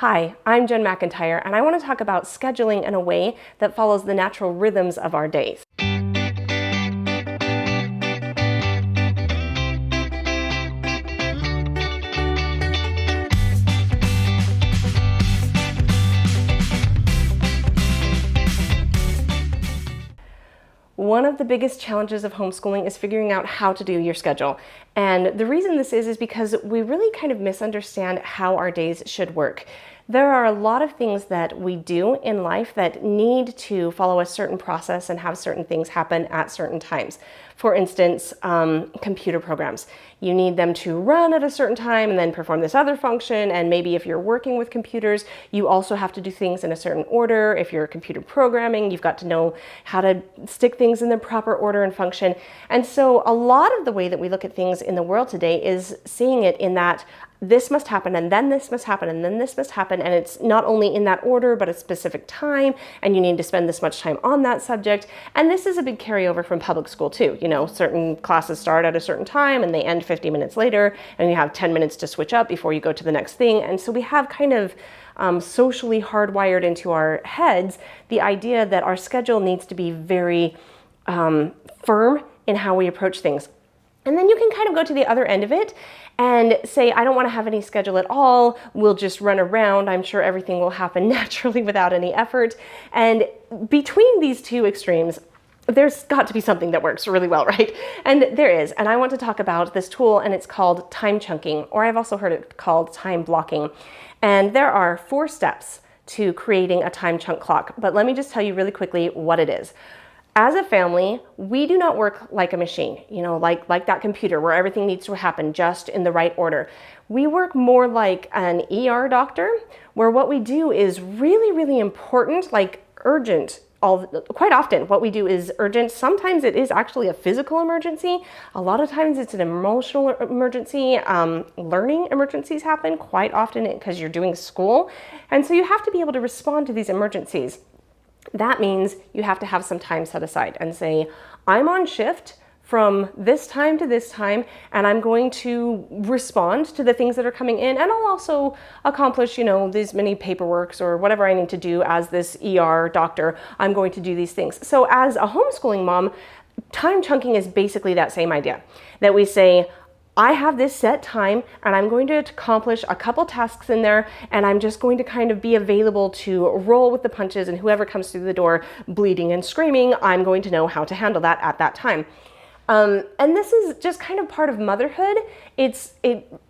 Hi, I'm Jen McIntyre, and I want to talk about scheduling in a way that follows the natural rhythms of our days. One of the biggest challenges of homeschooling is figuring out how to do your schedule. And the reason this is because we really kind of misunderstand how our days should work. There are a lot of things that we do in life that need to follow a certain process and have certain things happen at certain times. For instance, computer programs. You need them to run at a certain time and then perform this other function. And maybe if you're working with computers, you also have to do things in a certain order. If you're computer programming, you've got to know how to stick things in the proper order and function. And so a lot of the way that we look at things in the world today is seeing it in that this must happen, and then this must happen, and then this must happen, and it's not only in that order, but a specific time, and you need to spend this much time on that subject. And this is a big carryover from public school too. You know, certain classes start at a certain time and they end 50 minutes later, and you have 10 minutes to switch up before you go to the next thing. And so we have kind of socially hardwired into our heads the idea that our schedule needs to be very firm in how we approach things. And then you can kind of go to the other end of it and say, I don't want to have any schedule at all. We'll just run around. I'm sure everything will happen naturally without any effort. And between these two extremes, there's got to be something that works really well, right? And there is. And I want to talk about this tool, and it's called time chunking, or I've also heard it called time blocking. And there are 4 steps to creating a time chunk clock. But let me just tell you really quickly what it is. As a family, we do not work like a machine, you know, like that computer where everything needs to happen just in the right order. We work more like an ER doctor, where what we do is really, really important, like urgent. Quite often what we do is urgent. Sometimes it is actually a physical emergency. A lot of times it's an emotional emergency. Learning emergencies happen quite often because you're doing school. And so you have to be able to respond to these emergencies. That means you have to have some time set aside and say, I'm on shift from this time to this time, and I'm going to respond to the things that are coming in, and I'll also accomplish, you know, these many paperworks or whatever I need to do as this ER doctor. I'm going to do these things. So as a homeschooling mom, time chunking is basically that same idea, that we say, I have this set time and I'm going to accomplish a couple tasks in there, and I'm just going to kind of be available to roll with the punches, and whoever comes through the door bleeding and screaming, I'm going to know how to handle that at that time. And this is just kind of part of motherhood. It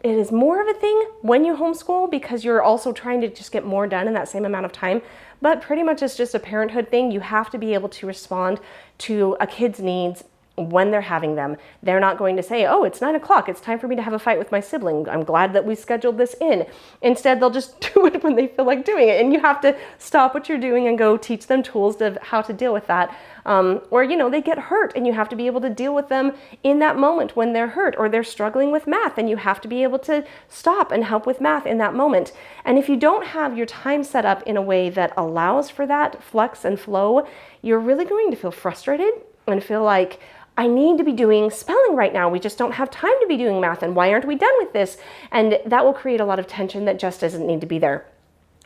is more of a thing when you homeschool because you're also trying to just get more done in that same amount of time. But pretty much it's just a parenthood thing. You have to be able to respond to a kid's needs when they're having them. They're not going to say, oh, it's 9 o'clock, it's time for me to have a fight with my sibling. I'm glad that we scheduled this in. Instead, they'll just do it when they feel like doing it. And you have to stop what you're doing and go teach them tools of how to deal with that. Or, you know, they get hurt and you have to be able to deal with them in that moment when they're hurt, or they're struggling with math and you have to be able to stop and help with math in that moment. And if you don't have your time set up in a way that allows for that flex and flow, you're really going to feel frustrated and feel like, I need to be doing spelling right now. We just don't have time to be doing math, and why aren't we done with this? And that will create a lot of tension that just doesn't need to be there.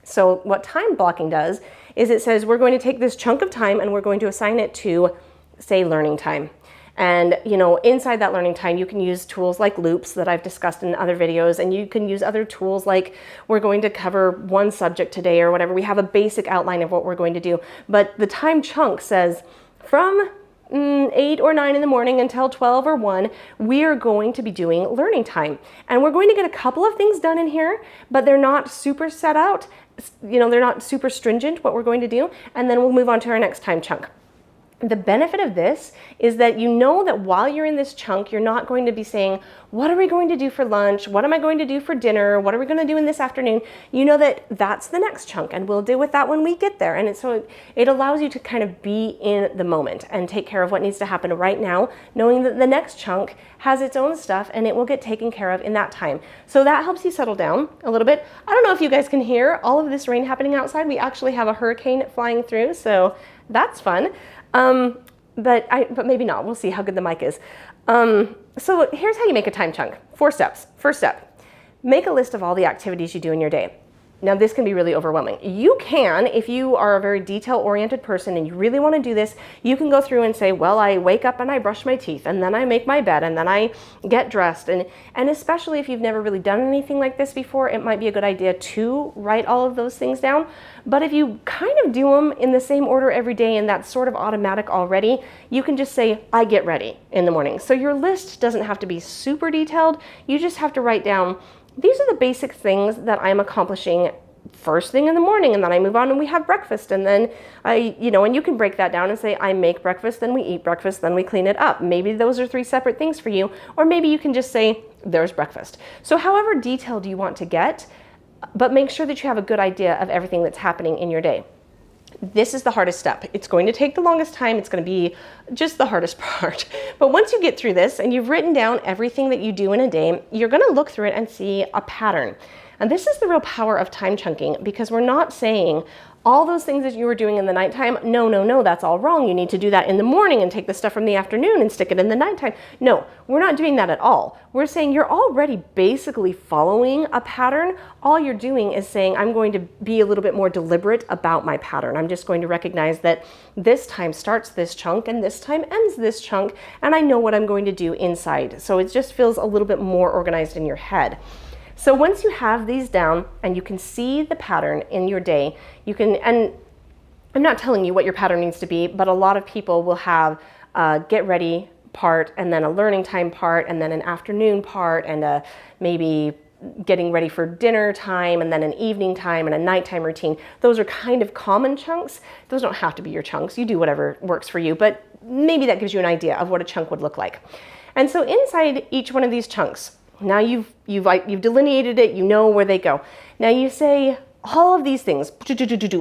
So what time blocking does is it says we're going to take this chunk of time and we're going to assign it to, say, learning time. And, you know, inside that learning time, you can use tools like loops that I've discussed in other videos, and you can use other tools like we're going to cover one subject today or whatever. We have a basic outline of what we're going to do. But the time chunk says from 8 or 9 in the morning until 12 or 1, we are going to be doing learning time. And we're going to get a couple of things done in here, but they're not super set out. You know, they're not super stringent what we're going to do. And then we'll move on to our next time chunk. The benefit of this is that you know that while you're in this chunk, you're not going to be saying, what are we going to do for lunch? What am I going to do for dinner? What are we going to do in this afternoon? You know that that's the next chunk, and we'll deal with that when we get there. And so it allows you to kind of be in the moment and take care of what needs to happen right now, knowing that the next chunk has its own stuff and it will get taken care of in that time. So that helps you settle down a little bit. I don't know if you guys can hear all of this rain happening outside. We actually have a hurricane flying through, so that's fun. But maybe not. We'll see how good the mic is. So here's how you make a time chunk. 4 steps. First step, make a list of all the activities you do in your day. Now this can be really overwhelming. You can, if you are a very detail-oriented person and you really want to do this, you can go through and say, well, I wake up and I brush my teeth, and then I make my bed, and then I get dressed. And especially if you've never really done anything like this before, it might be a good idea to write all of those things down. But if you kind of do them in the same order every day and that's sort of automatic already, you can just say, I get ready in the morning. So your list doesn't have to be super detailed. You just have to write down, these are the basic things that I'm accomplishing first thing in the morning, and then I move on and we have breakfast, and then and you can break that down and say, I make breakfast, then we eat breakfast, then we clean it up. Maybe those are 3 separate things for you, or maybe you can just say, there's breakfast. So however detailed you want to get, but make sure that you have a good idea of everything that's happening in your day. This is the hardest step. It's going to take the longest time. It's going to be just the hardest part. But once you get through this and you've written down everything that you do in a day, you're going to look through it and see a pattern. And this is the real power of time chunking, because we're not saying all those things that you were doing in the nighttime, no, that's all wrong. You need to do that in the morning and take the stuff from the afternoon and stick it in the nighttime. No, we're not doing that at all. We're saying you're already basically following a pattern. All you're doing is saying, I'm going to be a little bit more deliberate about my pattern. I'm just going to recognize that this time starts this chunk and this time ends this chunk, and I know what I'm going to do inside. So it just feels a little bit more organized in your head. So once you have these down and you can see the pattern in your day, you can, and I'm not telling you what your pattern needs to be, but a lot of people will have a get ready part, and then a learning time part, and then an afternoon part, and maybe getting ready for dinner time, and then an evening time and a nighttime routine. Those are kind of common chunks. Those don't have to be your chunks. You do whatever works for you, but maybe that gives you an idea of what a chunk would look like. And so inside each one of these chunks, now you've delineated it, you know where they go. Now you say, all of these things,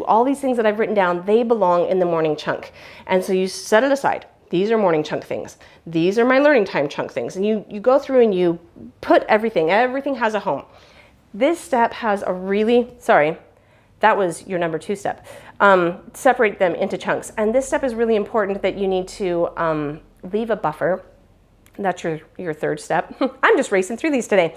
all these things that I've written down, they belong in the morning chunk. And so you set it aside. These are morning chunk things. These are my learning time chunk things. And you go through and you put everything has a home. This step has a really, sorry, that was your number 2 step. Separate them into chunks. And this step is really important, that you need to leave a buffer. That's your 3rd step. I'm just racing through these today.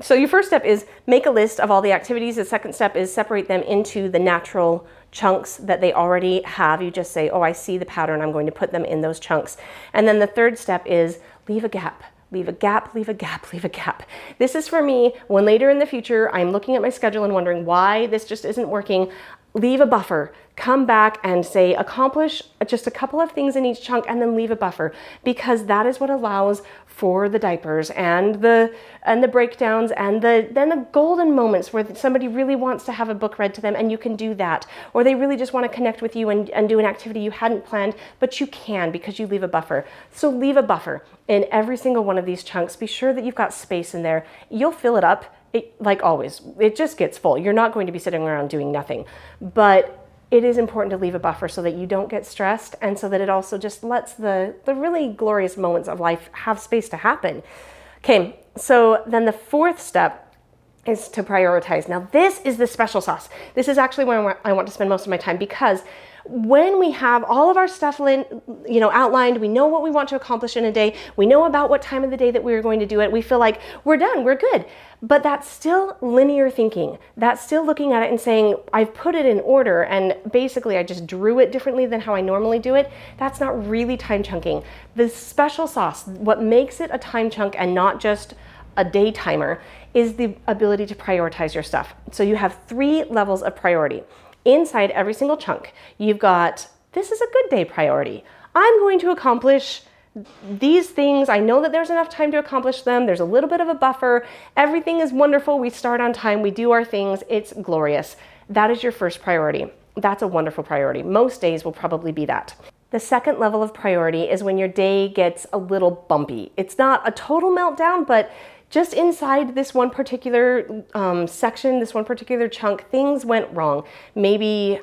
So your first step is make a list of all the activities. The second step is separate them into the natural chunks that they already have. You just say, oh, I see the pattern, I'm going to put them in those chunks. And then the 3rd step is leave a gap. Leave a gap, leave a gap, leave a gap. This is for me when later in the future I'm looking at my schedule and wondering why this just isn't working. Leave a buffer, come back and say, accomplish just a couple of things in each chunk, and then leave a buffer, because that is what allows for the diapers and the breakdowns and then the golden moments where somebody really wants to have a book read to them, and you can do that, or they really just want to connect with you and do an activity you hadn't planned, but you can because you leave a buffer. So leave a buffer in every single one of these chunks. Be sure that you've got space in there. You'll fill it up. Like always, it just gets full. You're not going to be sitting around doing nothing, but it is important to leave a buffer so that you don't get stressed, and so that it also just lets the really glorious moments of life have space to happen. Okay, so then the 4th step is to prioritize. Now this is the special sauce. This is actually where I want to spend most of my time, because when we have all of our stuff outlined, we know what we want to accomplish in a day, we know about what time of the day that we're going to do it, we feel like we're done, we're good. But that's still linear thinking. That's still looking at it and saying, I've put it in order, and basically I just drew it differently than how I normally do it. That's not really time chunking. The special sauce, what makes it a time chunk and not just a day timer, is the ability to prioritize your stuff. So you have 3 levels of priority. Inside every single chunk, you've got, this is a good day priority. I'm going to accomplish these things. I know that there's enough time to accomplish them. There's a little bit of a buffer. Everything is wonderful. We start on time. We do our things. It's glorious. That is your first priority. That's a wonderful priority. Most days will probably be that. The second level of priority is when your day gets a little bumpy. It's not a total meltdown, but just inside this one particular section, this one particular chunk, things went wrong. Maybe,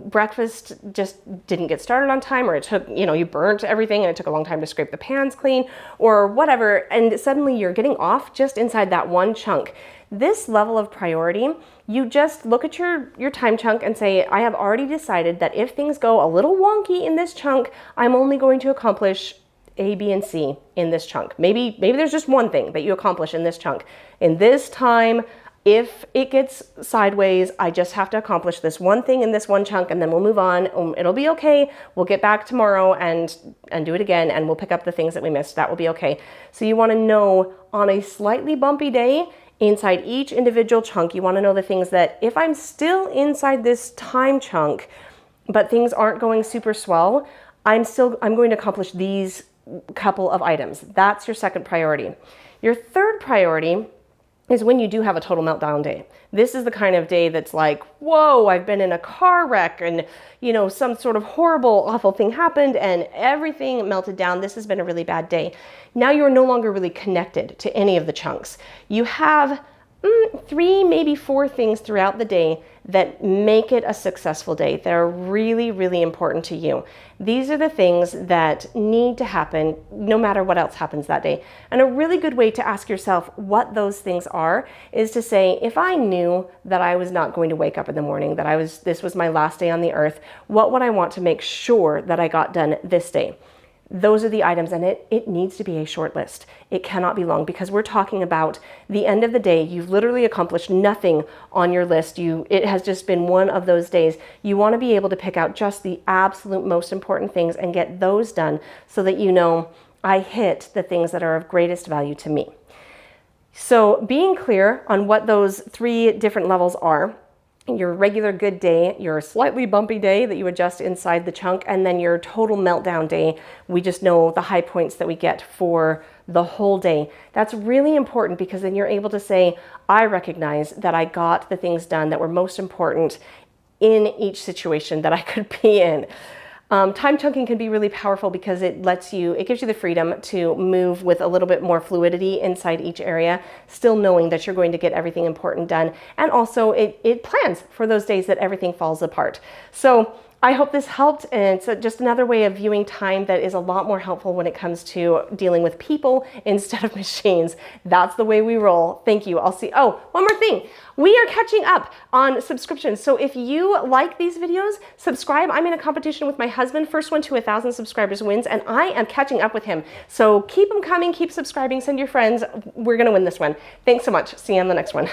breakfast just didn't get started on time, or it took, you burnt everything and it took a long time to scrape the pans clean, or whatever, and suddenly you're getting off just inside that one chunk. This level of priority, you just look at your time chunk and say, I have already decided that if things go a little wonky in this chunk, I'm only going to accomplish A, B, and C in this chunk. Maybe there's just one thing that you accomplish in this chunk. In this time, If it gets sideways, I just have to accomplish this one thing in this one chunk and then we'll move on. It'll be okay. We'll get back tomorrow and do it again, and we'll pick up the things that we missed. That will be okay. So you want to know on a slightly bumpy day, inside each individual chunk, you want to know the things that if I'm still inside this time chunk, but things aren't going super swell, I'm going to accomplish these couple of items. That's your second priority. Your third priority is when you do have a total meltdown day. This is the kind of day that's like, whoa, I've been in a car wreck and, some sort of horrible, awful thing happened and everything melted down. This has been a really bad day. Now you're no longer really connected to any of the chunks. You have 3, maybe 4 things throughout the day that make it a successful day. They're really, really important to you. These are the things that need to happen no matter what else happens that day. And a really good way to ask yourself what those things are is to say, if I knew that I was not going to wake up in the morning, that this was my last day on the earth, what would I want to make sure that I got done this day? Those are the items, and it needs to be a short list. It cannot be long, because we're talking about the end of the day. You've literally accomplished nothing on your list. It has just been one of those days. You want to be able to pick out just the absolute most important things and get those done so that I hit the things that are of greatest value to me. So being clear on what those 3 different levels are: your regular good day, your slightly bumpy day that you adjust inside the chunk, and then your total meltdown day. We just know the high points that we get for the whole day. That's really important, because then you're able to say, I recognize that I got the things done that were most important in each situation that I could be in. Time chunking can be really powerful because it gives you the freedom to move with a little bit more fluidity inside each area, still knowing that you're going to get everything important done. And also it plans for those days that everything falls apart. So I hope this helped, and it's just another way of viewing time that is a lot more helpful when it comes to dealing with people instead of machines. That's the way we roll. Thank you. Oh, one more thing. We are catching up on subscriptions. So if you like these videos, subscribe. I'm in a competition with my husband. First one to 1,000 subscribers wins, and I am catching up with him. So keep them coming, keep subscribing, send your friends. We're going to win this one. Thanks so much. See you on the next one.